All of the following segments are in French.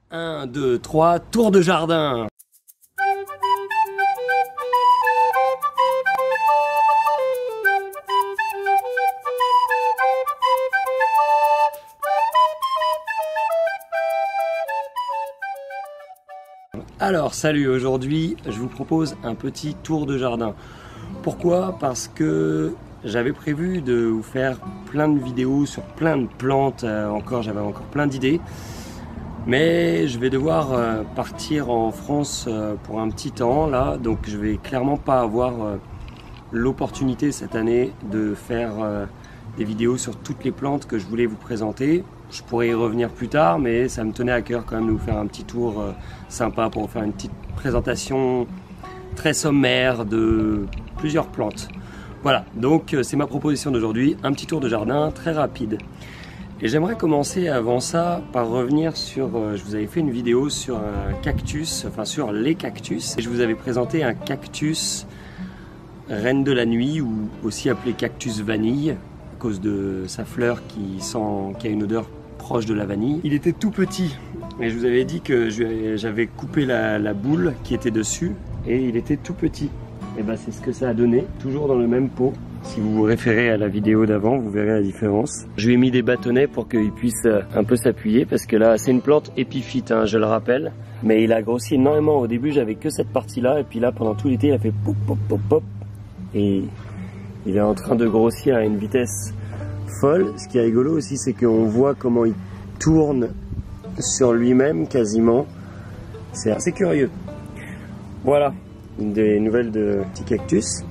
1, 2, 3, tour de jardin. Alors salut, aujourd'hui je vous propose un petit tour de jardin. Pourquoi? Parce que j'avais prévu de vous faire plein de vidéos sur plein de plantes, j'avais encore plein d'idées. Mais je vais devoir partir en France pour un petit temps là, donc je vais clairement pas avoir l'opportunité cette année de faire des vidéos sur toutes les plantes que je voulais vous présenter. Je pourrais y revenir plus tard, mais ça me tenait à cœur quand même de vous faire un petit tour sympa pour vous faire une petite présentation très sommaire de plusieurs plantes. Voilà, donc c'est ma proposition d'aujourd'hui, un petit tour de jardin très rapide. Et j'aimerais commencer avant ça par revenir sur, je vous avais fait une vidéo sur un cactus, enfin sur les cactus. Et je vous avais présenté un cactus reine de la nuit, ou aussi appelé cactus vanille, à cause de sa fleur qui a une odeur proche de la vanille. Il était tout petit, et je vous avais dit que j'avais coupé la boule qui était dessus, et il était tout petit. Et ben c'est ce que ça a donné, toujours dans le même pot. Si vous vous référez à la vidéo d'avant, vous verrez la différence. Je lui ai mis des bâtonnets pour qu'il puisse un peu s'appuyer, parce que là, c'est une plante épiphyte, hein, je le rappelle. Mais il a grossi énormément. Au début, j'avais que cette partie-là, et puis là, pendant tout l'été, il a fait pop, pop, pop, pop. Et il est en train de grossir à une vitesse folle. Ce qui est rigolo aussi, c'est qu'on voit comment il tourne sur lui-même quasiment. C'est assez curieux. Voilà, une des nouvelles de petit cactus.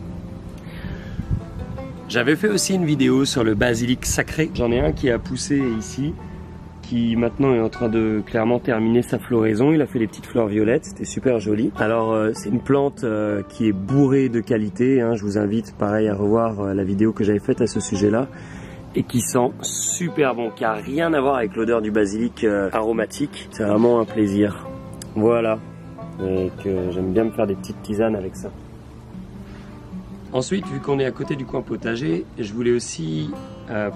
J'avais fait aussi une vidéo sur le basilic sacré. J'en ai un qui a poussé ici, qui maintenant est en train de clairement terminer sa floraison. Il a fait des petites fleurs violettes, c'était super joli. Alors c'est une plante qui est bourrée de qualité, hein. Je vous invite pareil à revoir la vidéo que j'avais faite à ce sujet-là. Et qui sent super bon, qui n'a rien à voir avec l'odeur du basilic aromatique. C'est vraiment un plaisir. Voilà, et que j'aime bien me faire des petites tisanes avec ça. Ensuite, vu qu'on est à côté du coin potager, je voulais aussi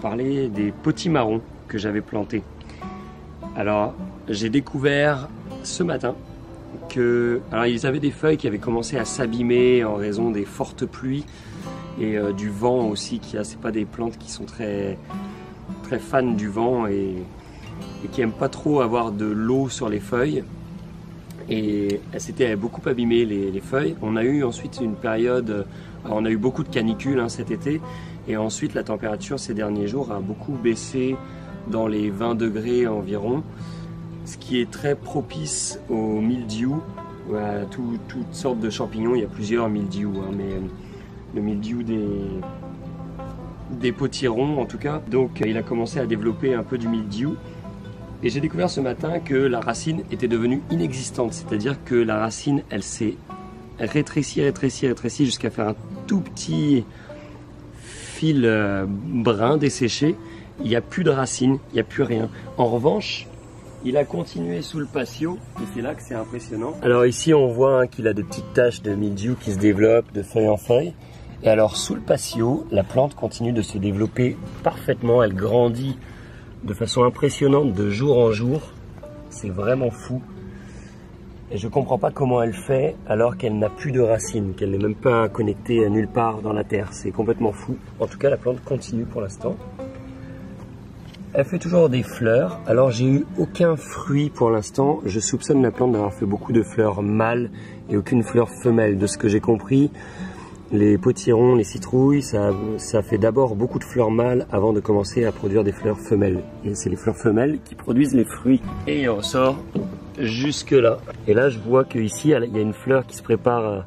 parler des potimarrons que j'avais plantés. Alors, j'ai découvert ce matin que... Alors, ils avaient des feuilles qui avaient commencé à s'abîmer en raison des fortes pluies et du vent aussi. C'est pas des plantes qui sont très fans du vent et qui n'aiment pas trop avoir de l'eau sur les feuilles. Et elles s'étaient beaucoup abîmées les feuilles. On a eu ensuite une période... Alors on a eu beaucoup de canicules cet été, et ensuite la température ces derniers jours a beaucoup baissé dans les 20 degrés environ, ce qui est très propice au mildiou, à toutes sortes de champignons. Il y a plusieurs mildious, hein, mais le mildiou des potirons en tout cas. Donc il a commencé à développer un peu du mildiou, et j'ai découvert ce matin que la racine était devenue inexistante, c'est-à-dire que la racine elle s'est rétrécie jusqu'à faire un tout petit fil brun desséché. Il n'y a plus de racines, il n'y a plus rien. En revanche, il a continué sous le patio, et c'est là que c'est impressionnant. Alors ici on voit qu'il a des petites taches de mildiou qui se développent de feuille en feuille. Et alors sous le patio, la plante continue de se développer parfaitement. Elle grandit de façon impressionnante de jour en jour. C'est vraiment fou. Et je ne comprends pas comment elle fait alors qu'elle n'a plus de racines, qu'elle n'est même pas connectée à nulle part dans la terre. C'est complètement fou. En tout cas, la plante continue pour l'instant. Elle fait toujours des fleurs. Alors, j'ai eu aucun fruit pour l'instant. Je soupçonne la plante d'avoir fait beaucoup de fleurs mâles et aucune fleur femelle. De ce que j'ai compris, les potirons, les citrouilles, ça fait d'abord beaucoup de fleurs mâles avant de commencer à produire des fleurs femelles. Et c'est les fleurs femelles qui produisent les fruits. Et il ressort jusque là. Et là je vois qu'ici il y a une fleur qui se prépare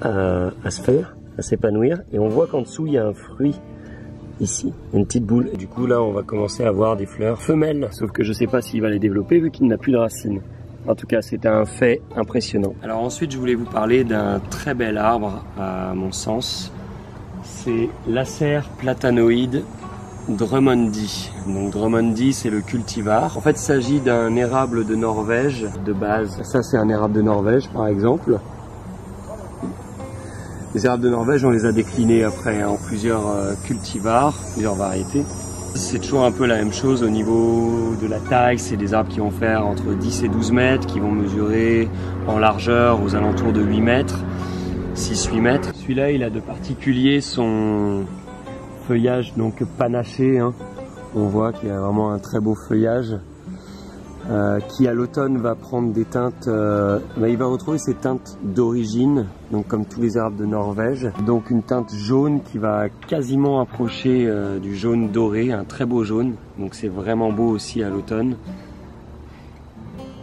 à se faire, à s'épanouir, et on voit qu'en dessous il y a un fruit ici, une petite boule. Et du coup là on va commencer à voir des fleurs femelles, sauf que je sais pas s'il va les développer vu qu'il n'a plus de racines. En tout cas c'est un fait impressionnant. Alors ensuite je voulais vous parler d'un très bel arbre à mon sens, c'est l'Acer platanoïde Drummondi. Donc Drummondi c'est le cultivar. En fait il s'agit d'un érable de Norvège de base. Ça c'est un érable de Norvège par exemple. Les érables de Norvège on les a déclinés après en plusieurs cultivars, plusieurs variétés. C'est toujours un peu la même chose au niveau de la taille. C'est des arbres qui vont faire entre 10 et 12 mètres, qui vont mesurer en largeur aux alentours de 8 mètres, 6-8 mètres. Celui-là, il a de particulier son feuillage donc panaché, hein. On voit qu'il a vraiment un très beau feuillage qui à l'automne va prendre des teintes, il va retrouver ses teintes d'origine, donc comme tous les arbres de Norvège, donc une teinte jaune qui va quasiment approcher du jaune doré, un très beau jaune, donc c'est vraiment beau aussi à l'automne.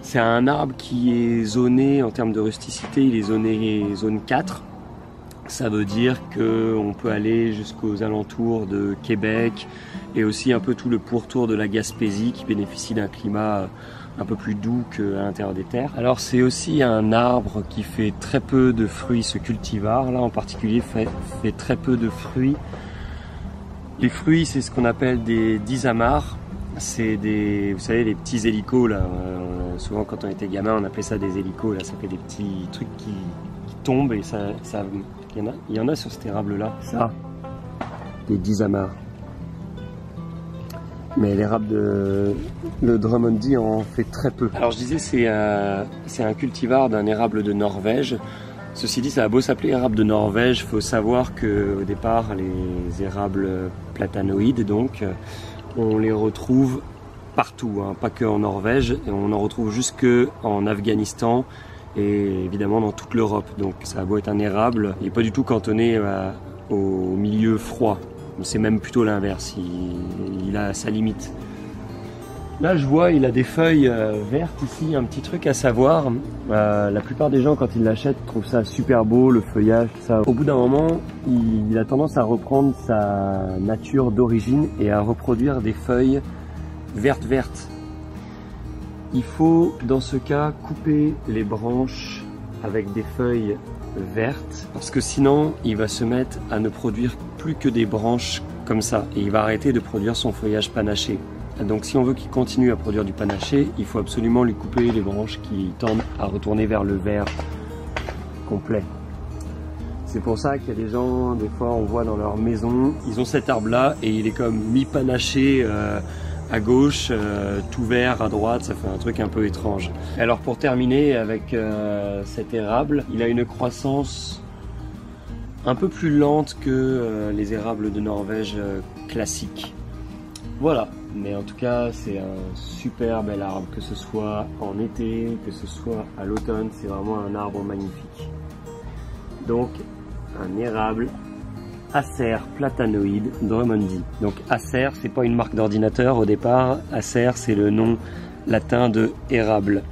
C'est un arbre qui est zoné en termes de rusticité, il est zoné zone 4. Ça veut dire qu'on peut aller jusqu'aux alentours de Québec et aussi un peu tout le pourtour de la Gaspésie qui bénéficie d'un climat un peu plus doux qu'à l'intérieur des terres. Alors c'est aussi un arbre qui fait très peu de fruits, ce cultivar là en particulier fait très peu de fruits. Les fruits, c'est ce qu'on appelle des disamars. C'est des, vous savez, les petits hélicos là. Souvent quand on était gamin on appelait ça des hélicos là. Ça fait des petits trucs qui tombent et ça il y en a sur cet érable là. Ça, des disamars. Mais l'érable de le Drummondy en fait très peu. Alors je disais c'est un cultivar d'un érable de Norvège. Ceci dit, ça a beau s'appeler érable de Norvège, il faut savoir qu'au départ les érables platanoïdes donc on les retrouve partout, hein, pas que en Norvège, et on en retrouve jusque en Afghanistan et évidemment dans toute l'Europe. Donc ça a beau être un érable, il n'est pas du tout cantonné au milieu froid. C'est même plutôt l'inverse, il a sa limite. Là je vois il a des feuilles vertes ici, un petit truc à savoir, la plupart des gens quand ils l'achètent trouvent ça super beau, le feuillage, tout ça. Au bout d'un moment, il a tendance à reprendre sa nature d'origine et à reproduire des feuilles vertes. Il faut dans ce cas couper les branches avec des feuilles vertes parce que sinon il va se mettre à ne produire plus que des branches comme ça et il va arrêter de produire son feuillage panaché. Donc si on veut qu'il continue à produire du panaché, il faut absolument lui couper les branches qui tendent à retourner vers le vert complet. C'est pour ça qu'il y a des gens, des fois on voit dans leur maison, ils ont cet arbre là et il est comme mi-panaché à gauche, tout vert à droite, ça fait un truc un peu étrange. Alors pour terminer avec cet érable, il a une croissance un peu plus lente que les érables de Norvège classiques. Voilà, mais en tout cas c'est un super bel arbre, que ce soit en été, que ce soit à l'automne, c'est vraiment un arbre magnifique. Donc un érable Acer platanoïde Drummondy. Donc Acer, c'est pas une marque d'ordinateur au départ, Acer c'est le nom latin de érable.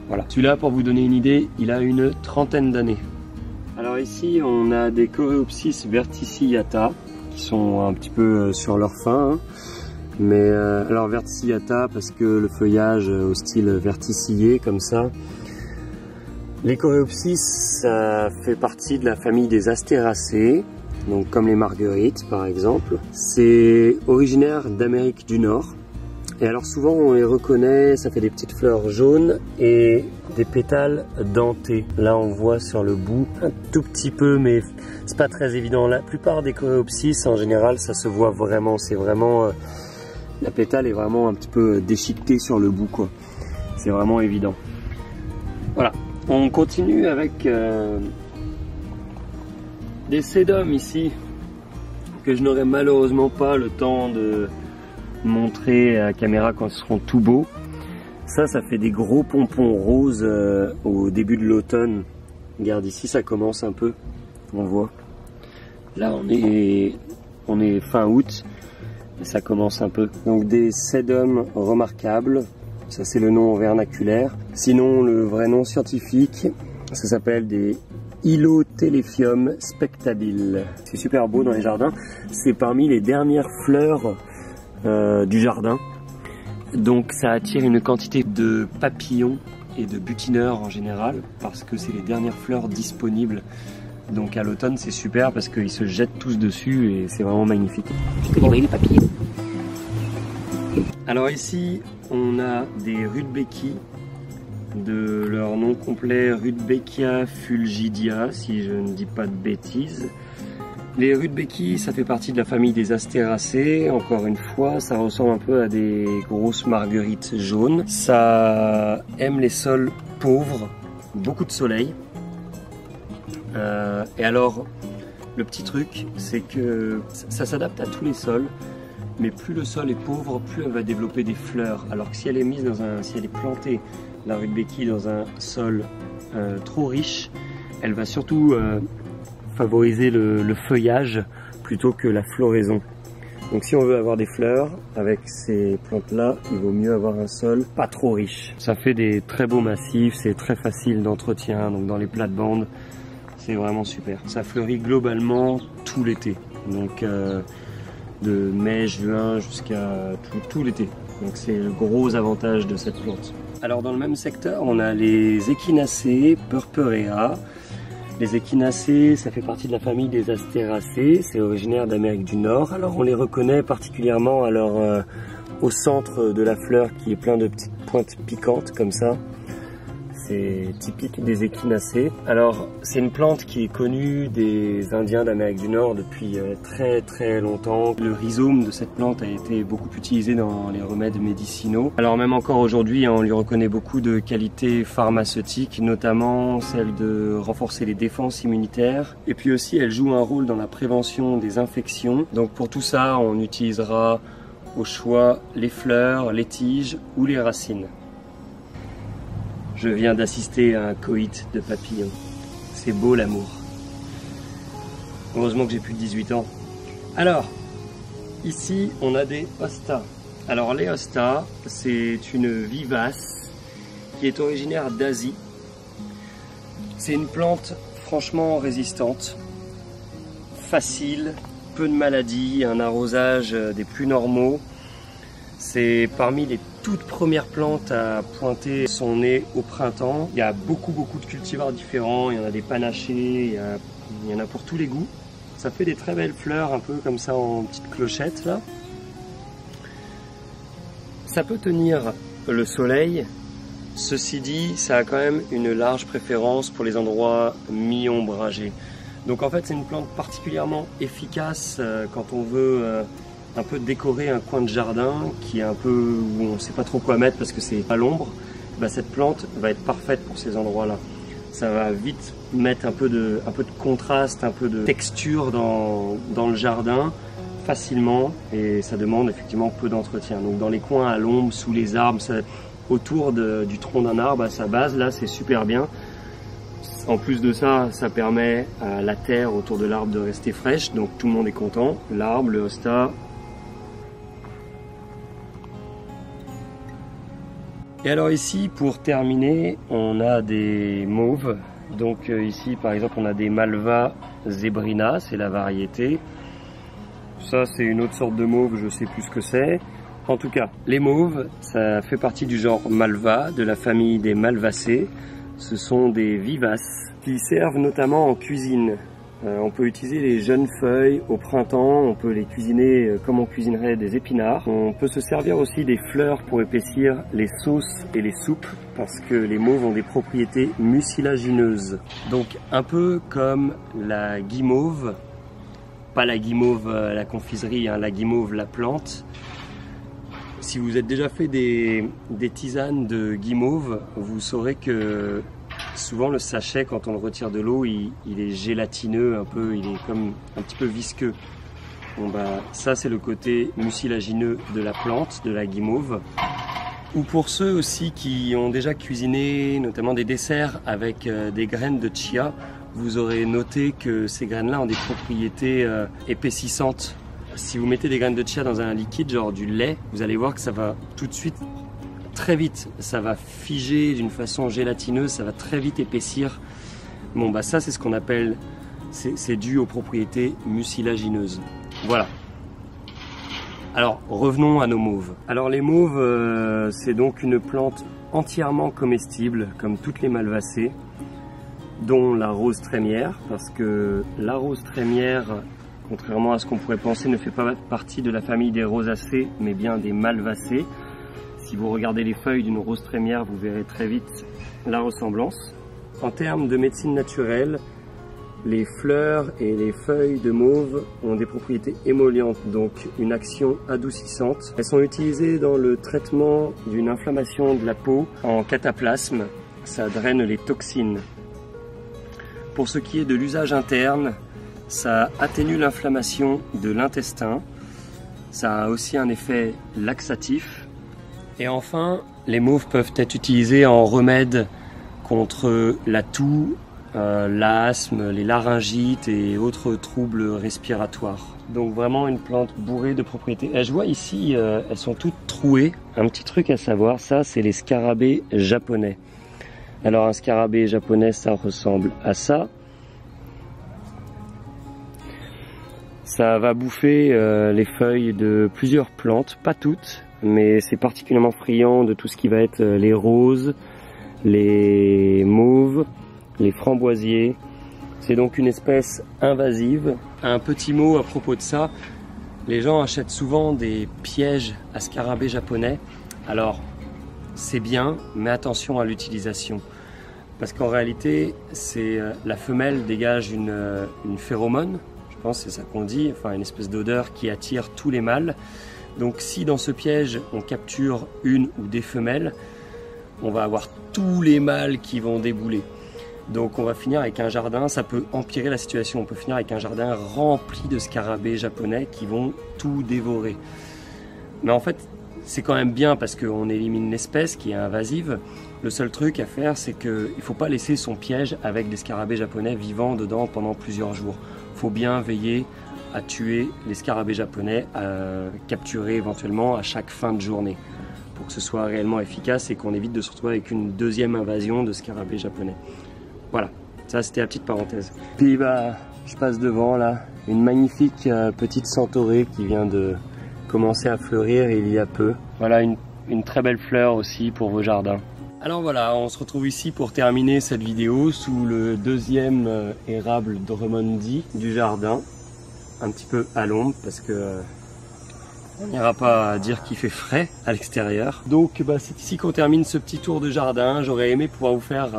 Voilà. Celui-là, pour vous donner une idée, il a une trentaine d'années. Alors ici on a des Coreopsis verticillata qui sont un petit peu sur leur fin, hein. Mais alors verticillata parce que le feuillage au style verticillé comme ça. Les Coreopsis, ça fait partie de la famille des Astéracées, donc comme les marguerites par exemple. C'est originaire d'Amérique du Nord. Et alors souvent on les reconnaît, ça fait des petites fleurs jaunes et des pétales dentés. Là on voit sur le bout un tout petit peu, mais c'est pas très évident. La plupart des Coreopsis en général ça se voit vraiment, c'est vraiment... la pétale est vraiment un petit peu déchiquetée sur le bout quoi. C'est vraiment évident. Voilà. On continue avec des sédums ici que je n'aurai malheureusement pas le temps de montrer à la caméra quand ils seront tout beaux. Ça fait des gros pompons roses au début de l'automne. Regarde ici, ça commence un peu, on voit. Là on est fin août et ça commence un peu. Donc des sédums remarquables. Ça c'est le nom vernaculaire. Sinon le vrai nom scientifique, ça s'appelle des Hylotelephium spectabile. C'est super beau dans les jardins. C'est parmi les dernières fleurs du jardin. Donc ça attire une quantité de papillons et de butineurs en général parce que c'est les dernières fleurs disponibles. Donc à l'automne c'est super parce qu'ils se jettent tous dessus et c'est vraiment magnifique. Tu connais les papillons? Alors ici on a des rudbeckies, de leur nom complet Rudbeckia fulgidia si je ne dis pas de bêtises. Les rudbeckies, ça fait partie de la famille des astéracées. Encore une fois, ça ressemble un peu à des grosses marguerites jaunes. Ça aime les sols pauvres, beaucoup de soleil. Et alors, le petit truc, c'est que ça s'adapte à tous les sols. Mais plus le sol est pauvre, plus elle va développer des fleurs. Alors que si elle est mise si elle est plantée, la rudbeckie, dans un sol trop riche, elle va surtout favoriser le feuillage plutôt que la floraison. Donc si on veut avoir des fleurs avec ces plantes-là, il vaut mieux avoir un sol pas trop riche. Ça fait des très beaux massifs, c'est très facile d'entretien, donc dans les plates-bandes, c'est vraiment super. Ça fleurit globalement tout l'été. Donc de mai, juin jusqu'à tout l'été. Donc c'est le gros avantage de cette plante. Alors dans le même secteur, on a les Echinacées, Purpurea. Les Echinacées, ça fait partie de la famille des astéracées, c'est originaire d'Amérique du Nord. Alors on les reconnaît particulièrement au centre de la fleur qui est plein de petites pointes piquantes comme ça. C'est typique des Echinacées. Alors c'est une plante qui est connue des Indiens d'Amérique du Nord depuis très longtemps. Le rhizome de cette plante a été beaucoup utilisé dans les remèdes médicinaux. Alors même encore aujourd'hui, on lui reconnaît beaucoup de qualités pharmaceutiques, notamment celle de renforcer les défenses immunitaires. Et puis aussi elle joue un rôle dans la prévention des infections. Donc pour tout ça, on utilisera au choix les fleurs, les tiges ou les racines. Je viens d'assister à un coït de papillons. C'est beau l'amour. Heureusement que j'ai plus de 18 ans. Alors, ici on a des hostas. Alors les hostas, c'est une vivace qui est originaire d'Asie. C'est une plante franchement résistante, facile, peu de maladies, un arrosage des plus normaux. C'est parmi les toutes premières plantes à pointer son nez au printemps. Il y a beaucoup de cultivars différents, il y en a des panachés, il y en a pour tous les goûts. Ça fait des très belles fleurs, un peu comme ça en petites clochettes là. Ça peut tenir le soleil, ceci dit, ça a quand même une large préférence pour les endroits mi-ombragés. Donc en fait c'est une plante particulièrement efficace quand on veut un peu décorer un coin de jardin qui est un peu où on ne sait pas trop quoi mettre parce que c'est à l'ombre. Bah, cette plante va être parfaite pour ces endroits-là. Ça va vite mettre un peu de contraste, un peu de texture dans le jardin facilement et ça demande effectivement peu d'entretien. Donc dans les coins à l'ombre, sous les arbres, autour du tronc d'un arbre à sa base, là c'est super bien. En plus de ça, ça permet à la terre autour de l'arbre de rester fraîche, donc tout le monde est content. L'arbre, le hosta. Et alors ici, pour terminer, on a des mauves. Donc ici, par exemple, on a des Malva zebrina, c'est la variété. Ça, c'est une autre sorte de mauve, je sais plus ce que c'est. En tout cas, les mauves, ça fait partie du genre Malva, de la famille des Malvacées. Ce sont des vivaces qui servent notamment en cuisine. On peut utiliser les jeunes feuilles au printemps, on peut les cuisiner comme on cuisinerait des épinards. On peut se servir aussi des fleurs pour épaissir les sauces et les soupes parce que les mauves ont des propriétés mucilagineuses. Donc un peu comme la guimauve, pas la guimauve la confiserie, hein, la guimauve la plante. Si vous êtes déjà fait des tisanes de guimauve, vous saurez que souvent le sachet, quand on le retire de l'eau, il est gélatineux un peu, il est comme un petit peu visqueux. Bon bah ça c'est le côté mucilagineux de la plante, de la guimauve. Ou pour ceux aussi qui ont déjà cuisiné notamment des desserts avec des graines de chia, vous aurez noté que ces graines-là ont des propriétés épaississantes. Si vous mettez des graines de chia dans un liquide, genre du lait, vous allez voir que ça va tout de suite, très vite, ça va figer d'une façon gélatineuse, ça va très vite épaissir. Bon bah ça c'est ce qu'on appelle, c'est dû aux propriétés mucilagineuses. Voilà. Alors revenons à nos mauves. Alors les mauves, c'est donc une plante entièrement comestible, comme toutes les malvacées, dont la rose trémière, parce que la rose trémière, contrairement à ce qu'on pourrait penser, ne fait pas partie de la famille des rosacées, mais bien des malvacées. Si vous regardez les feuilles d'une rose trémière, vous verrez très vite la ressemblance. En termes de médecine naturelle, Les fleurs et les feuilles de mauve ont des propriétés émollientes, donc une action adoucissante. Elles sont utilisées dans le traitement d'une inflammation de la peau en cataplasme. Ça draine les toxines. Pour ce qui est de l'usage interne, ça atténue l'inflammation de l'intestin. Ça a aussi un effet laxatif. Et enfin, les mauves peuvent être utilisés en remède contre la toux, l'asthme, les laryngites et autres troubles respiratoires. Donc vraiment une plante bourrée de propriétés. Et je vois ici, elles sont toutes trouées. Un petit truc à savoir, ça c'est les scarabées japonais. Alors un scarabée japonais, ça ressemble à ça. Ça va bouffer les feuilles de plusieurs plantes, pas toutes, mais c'est particulièrement friand de tout ce qui va être les roses, les mauves, les framboisiers. C'est donc une espèce invasive. Un petit mot à propos de ça, les gens achètent souvent des pièges à scarabées japonais. Alors c'est bien, mais attention à l'utilisation. Parce qu'en réalité, la femelle dégage une phéromone, je pense c'est ça qu'on dit, enfin une espèce d'odeur qui attire tous les mâles. Donc si dans ce piège on capture une ou des femelles, on va avoir tous les mâles qui vont débouler. Donc on va finir avec un jardin, ça peut empirer la situation, on peut finir avec un jardin rempli de scarabées japonais qui vont tout dévorer. Mais en fait, c'est quand même bien parce qu'on élimine l'espèce qui est invasive. Le seul truc à faire, c'est qu'il ne faut pas laisser son piège avec des scarabées japonais vivant dedans pendant plusieurs jours. Il faut bien veiller à tuer les scarabées japonais, à capturer éventuellement à chaque fin de journée pour que ce soit réellement efficace et qu'on évite de se retrouver avec une deuxième invasion de scarabées japonais. Voilà, ça c'était la petite parenthèse. Puis je passe devant là, une magnifique petite centaurée qui vient de commencer à fleurir il y a peu. Voilà une très belle fleur aussi pour vos jardins. Alors voilà, on se retrouve ici pour terminer cette vidéo sous le deuxième érable Drummondi du jardin. Un petit peu à l'ombre parce que on n'ira pas dire qu'il fait frais à l'extérieur. Donc c'est ici qu'on termine ce petit tour de jardin. J'aurais aimé pouvoir vous faire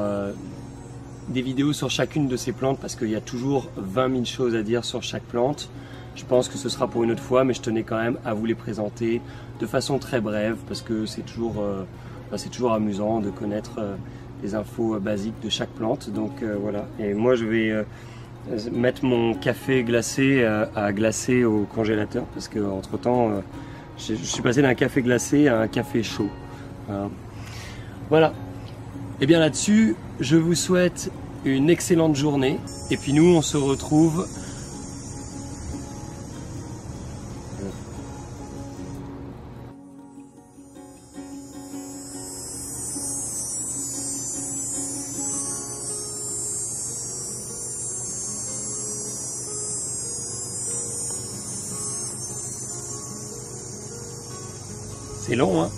des vidéos sur chacune de ces plantes parce qu'il y a toujours 20 000 choses à dire sur chaque plante. Je pense que ce sera pour une autre fois, mais je tenais quand même à vous les présenter de façon très brève parce que c'est toujours amusant de connaître les infos basiques de chaque plante. Donc voilà, et moi je vais mettre mon café glacé à glacer au congélateur parce que entre temps je suis passé d'un café glacé à un café chaud. Voilà. Et bien là-dessus, je vous souhaite une excellente journée et puis nous on se retrouve c'est long, hein?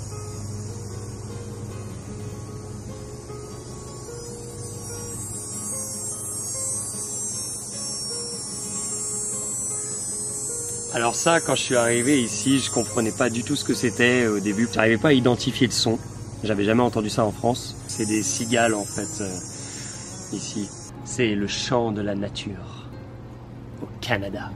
Alors ça, quand je suis arrivé ici, je comprenais pas du tout ce que c'était au début. J'arrivais pas à identifier le son. J'avais jamais entendu ça en France. C'est des cigales en fait, ici. C'est le chant de la nature au Canada.